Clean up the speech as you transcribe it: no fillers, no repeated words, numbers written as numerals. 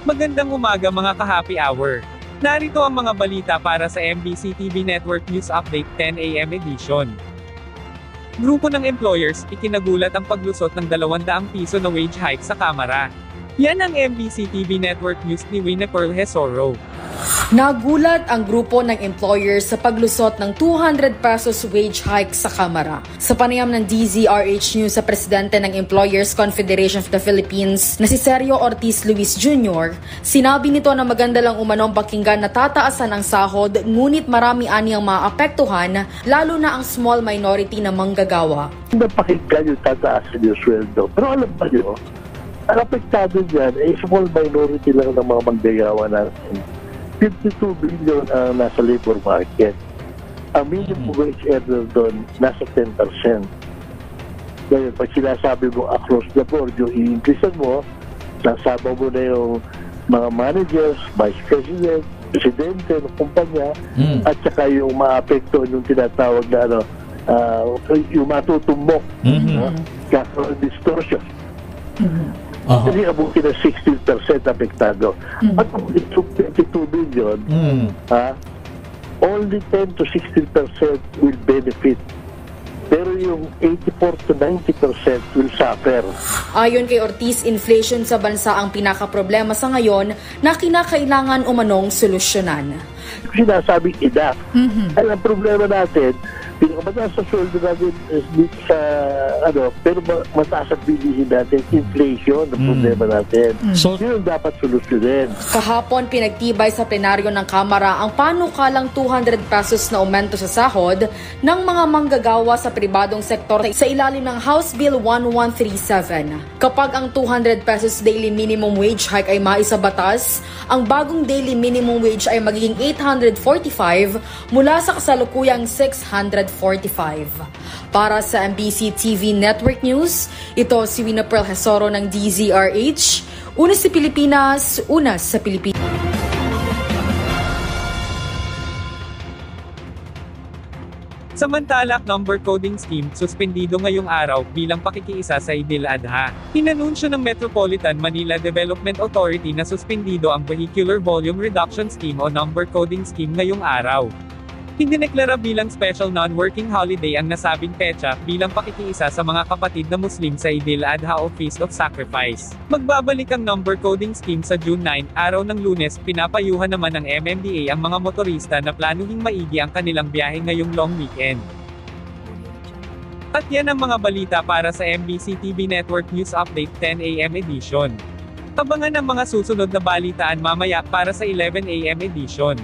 Magandang umaga mga ka-happy hour. Narito ang mga balita para sa MBC TV Network News Update 10 AM edition. Grupo ng employers, ikinagulat ang paglusot ng 200 piso na wage hike sa Kamara. Yan ang MBC TV Network News ni Winnie-Pearl Hesoro. Nagulat ang grupo ng employers sa paglusot ng 200 pesos wage hike sa Kamara. Sa panayam ng DZRH News sa presidente ng Employers Confederation of the Philippines na si Sergio Ortiz Luis Jr., sinabi nito na maganda lang umanong pakinggan na tataasan ang sahod ngunit marami aniyang maapektuhan lalo na ang small minority na manggagawa. Napakinggan yung tataasan yung sweldo. Pero alam ba nyo, ang apektado dyan ay small minority lang ng mga manggagawa natin. 52 billion ang nasa labor market. Ang minimum wage earner doon nasa 10%. Ngayon, pag sinasabi mo across the board, yung i-increasean mo, nasama mo na yung mga managers, vice president, presidente ng kumpanya, at saka yung maapektuhan yung tinatawag na yung matutumbok, capital distortion. Kasi abutin na 16% apektado. At kung ito 22 billion, only 10 to 16% will benefit. Pero yung 84 to 90% will suffer. Ayon kay Ortiz, inflation sa bansa ang pinaka-problema sa ngayon na kinakailangan umanong solusyonan. Sinasabing enough. Ay, ang problema natin, pinakamataas sa sweldo natin dito sa pero mataas ang bilihin natin, inflation ang problema natin. So, yun ang dapat solusyonin. Kahapon, pinagtibay sa plenaryo ng Kamara ang panukalang 200 pesos na aumento sa sahod ng mga manggagawa sa pribadong sektor sa ilalim ng House Bill 1137. Kapag ang 200 pesos daily minimum wage hike ay maisabatas, ang bagong daily minimum wage ay magiging 845 mula sa kasalukuyang 645. Para sa MBC TV Network News, ito si Winnie-Pearl Hesoro ng DZRH. Una sa Pilipinas, una sa Pilipinas. Samantala, number coding scheme, suspendido ngayong araw bilang pakikiisa sa Idil Adha. Inanunsyo ng Metropolitan Manila Development Authority na suspendido ang Vehicular Volume Reduction Scheme o number coding scheme ngayong araw. Idineklara bilang special non-working holiday ang nasabing petsa bilang pakikiisa sa mga kapatid na Muslim sa Idil Adha o Feast of Sacrifice. Magbabalik ang number coding scheme sa June 9, araw ng Lunes. Pinapayuhan naman ng MMDA ang mga motorista na planuhing maigi ang kanilang biyahe ngayong long weekend. At yan ang mga balita para sa MBC TV Network News Update 10 AM edition. Abangan ang mga susunod na balitaan mamaya para sa 11 AM edition.